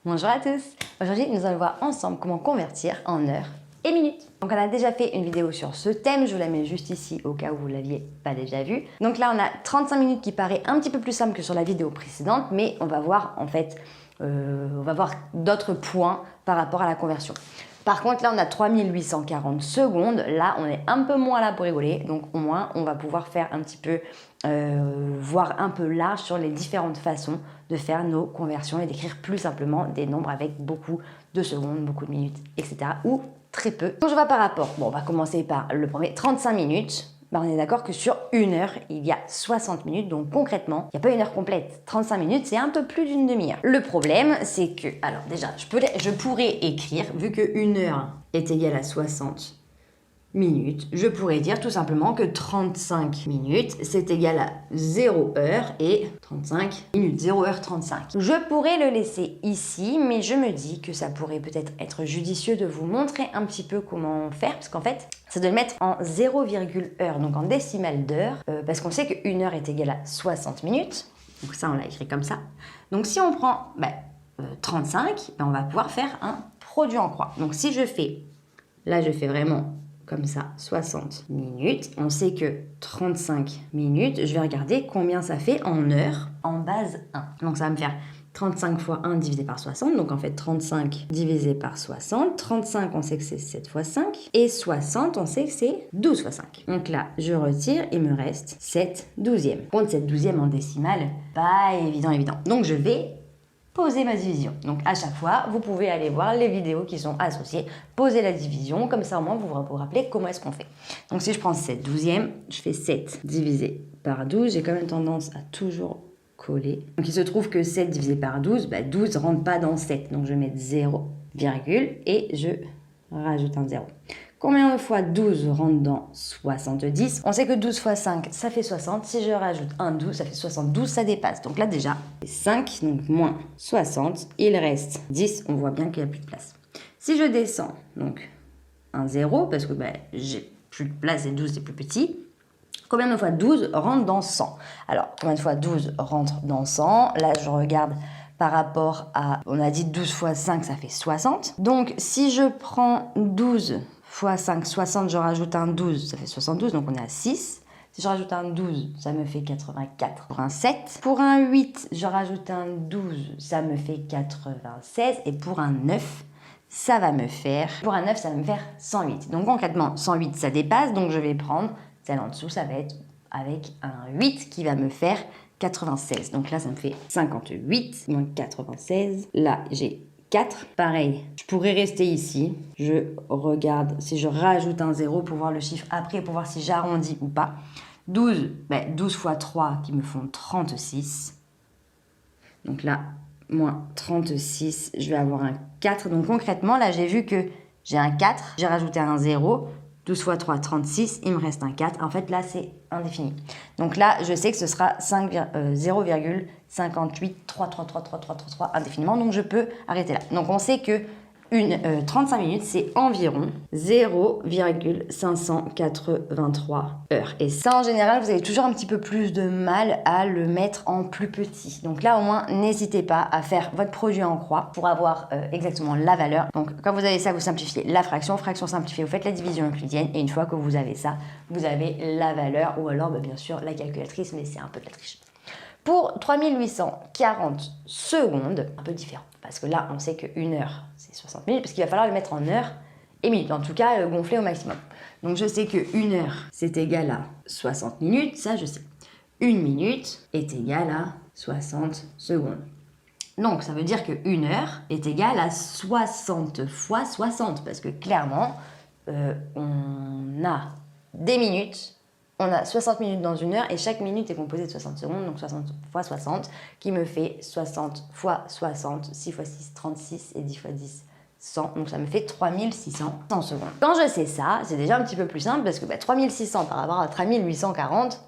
Bonjour à tous. Aujourd'hui, nous allons voir ensemble comment convertir en heures et minutes. Donc on a déjà fait une vidéo sur ce thème, je vous la mets juste ici au cas où vous ne l'aviez pas déjà vue. Donc là, on a 35 minutes qui paraît un petit peu plus simple que sur la vidéo précédente, mais on va voir en fait, d'autres points par rapport à la conversion. Par contre, là, on a 3840 secondes. Là, on est un peu moins là pour rigoler. Donc, au moins, on va pouvoir faire un petit peu, voir un peu large sur les différentes façons de faire nos conversions et d'écrire plus simplement des nombres avec beaucoup de secondes, beaucoup de minutes, etc. Ou très peu. Donc, je vois par rapport. Bon, on va commencer par le premier, 35 minutes. Ben, on est d'accord que sur une heure, il y a 60 minutes. Donc concrètement, il n'y a pas une heure complète. 35 minutes, c'est un peu plus d'une demi-heure. Le problème, c'est que, alors déjà, je pourrais écrire, vu que une heure est égale à 60 minutes, je pourrais dire tout simplement que 35 minutes, c'est égal à 0 heure et 35 minutes, 0 heure 35. Je pourrais le laisser ici, mais je me dis que ça pourrait peut-être être judicieux de vous montrer un petit peu comment faire, parce qu'en fait, c'est de le mettre en 0, heure, donc en décimale d'heure, parce qu'on sait qu'une heure est égale à 60 minutes, donc ça on l'a écrit comme ça. Donc si on prend 35, on va pouvoir faire un produit en croix. Donc si je fais, là je fais vraiment comme ça, 60 minutes. On sait que 35 minutes, je vais regarder combien ça fait en heures en base 1. Donc ça va me faire 35 fois 1 divisé par 60. Donc en fait 35 divisé par 60. 35, on sait que c'est 7 fois 5. Et 60, on sait que c'est 12 fois 5. Donc là, je retire, il me reste 7 douzièmes. Contre 7 douzièmes en décimale, pas évident. Donc je vais poser ma division. Donc à chaque fois, vous pouvez aller voir les vidéos qui sont associées, poser la division, comme ça au moins vous vous rappelez comment est-ce qu'on fait. Donc si je prends 7 douzièmes, je fais 7 divisé par 12, j'ai quand même tendance à toujours coller. Donc il se trouve que 7 divisé par 12, 12 ne rentre pas dans 7, donc je vais mettre 0, et je rajoute un 0. Combien de fois 12 rentre dans 70? On sait que 12 fois 5, ça fait 60. Si je rajoute un 12, ça fait 72, ça dépasse. Donc là déjà, 5, donc moins 60. Il reste 10, on voit bien qu'il n'y a plus de place. Si je descends, donc un 0, parce que j'ai plus de place et 12 c'est plus petit. Combien de fois 12 rentre dans 100? Alors, combien de fois 12 rentre dans 100? Là, je regarde par rapport à, on a dit 12 fois 5, ça fait 60. Donc, si je prends 12 fois 5, 60, je rajoute un 12, ça fait 72, donc on est à 6. Si je rajoute un 12, ça me fait 84. Pour un 7, pour un 8, je rajoute un 12, ça me fait 96. Et pour un 9, ça va me faire, pour un 9, ça va me faire 108. Donc concrètement, 108, ça dépasse, donc je vais prendre celle en dessous, ça va être avec un 8 qui va me faire 96. Donc là, ça me fait 58 moins 96. Là, j'ai 4. Pareil, je pourrais rester ici. Je regarde si je rajoute un 0 pour voir le chiffre après, pour voir si j'arrondis ou pas. 12, 12 fois 3 qui me font 36. Donc là, moins 36, je vais avoir un 4. Donc concrètement, là, j'ai vu que j'ai un 4. J'ai rajouté un 0. 12 fois 3, 36, il me reste un 4. En fait, là, c'est indéfini. Donc là, je sais que ce sera 0,5833333 indéfiniment. Donc, je peux arrêter là. Donc, on sait que 35 minutes, c'est environ 0,583 heures. Et ça, en général, vous avez toujours un petit peu plus de mal à le mettre en plus petit. Donc là, au moins, n'hésitez pas à faire votre produit en croix pour avoir exactement la valeur. Donc, quand vous avez ça, vous simplifiez la fraction. Fraction simplifiée, vous faites la division euclidienne. Et une fois que vous avez ça, vous avez la valeur. Ou alors, bien sûr, la calculatrice, mais c'est un peu de la triche. Pour 3840 secondes, un peu différent. Parce que là, on sait qu'une heure, c'est 60 minutes, parce qu'il va falloir le mettre en heures et minutes. En tout cas, gonfler au maximum. Donc, je sais qu'une heure, c'est égal à 60 minutes. Ça, je sais. Une minute est égale à 60 secondes. Donc, ça veut dire qu'une heure est égale à 60 fois 60. Parce que clairement, on a des minutes. On a 60 minutes dans une heure et chaque minute est composée de 60 secondes, donc 60 fois 60, qui me fait 60 fois 60, 6 fois 6, 36 et 10 fois 10, 100. Donc ça me fait 3600 secondes. Quand je sais ça, c'est déjà un petit peu plus simple parce que 3600 par rapport à 3840,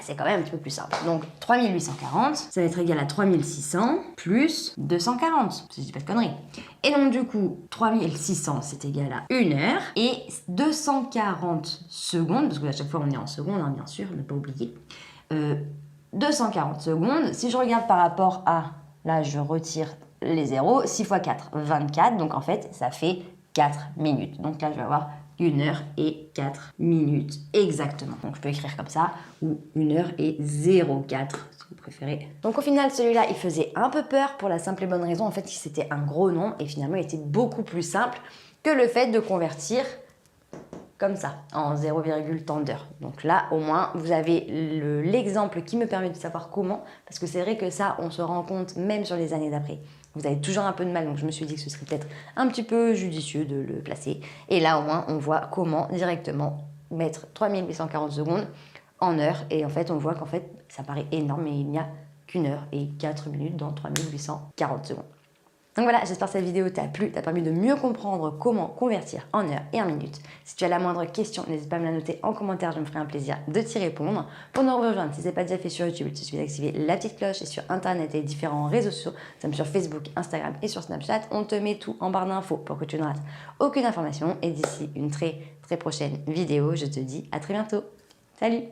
c'est quand même un petit peu plus simple. Donc 3840, ça va être égal à 3600 plus 240, si je dis pas de conneries. Et donc du coup, 3600 c'est égal à 1 heure et 240 secondes, parce que à chaque fois on est en secondes, bien sûr, ne pas oublier. 240 secondes, si je regarde par rapport à, là je retire les 0, 6 x 4, 24. Donc en fait, ça fait 4 minutes. Donc là, je vais avoir 1 heure et 4 minutes exactement. Donc je peux écrire comme ça, ou 1 heure et 04, si vous préférez. Donc au final, celui-là, il faisait un peu peur pour la simple et bonne raison, en fait, c'était un gros nom et finalement, il était beaucoup plus simple que le fait de convertir comme ça, en 0, tant d'heures. Donc là, au moins, vous avez l'exemple qui me permet de savoir comment, parce que c'est vrai que ça, on se rend compte même sur les années d'après. Vous avez toujours un peu de mal, donc je me suis dit que ce serait peut-être un petit peu judicieux de le placer. Et là, au moins, on voit comment directement mettre 3840 secondes en heures. Et en fait, on voit qu'en fait, ça paraît énorme, mais il n'y a qu'1 heure et 4 minutes dans 3840 secondes. Donc voilà, j'espère que cette vidéo t'a plu, t'a permis de mieux comprendre comment convertir en heures et en minutes. Si tu as la moindre question, n'hésite pas à me la noter en commentaire, je me ferai un plaisir de t'y répondre. Pour nous rejoindre, si ce n'est pas déjà fait sur YouTube, il te suffit d'activer la petite cloche et sur Internet et différents réseaux sociaux, comme sur Facebook, Instagram et sur Snapchat, on te met tout en barre d'infos pour que tu ne rates aucune information. Et d'ici une très prochaine vidéo, je te dis à très bientôt. Salut!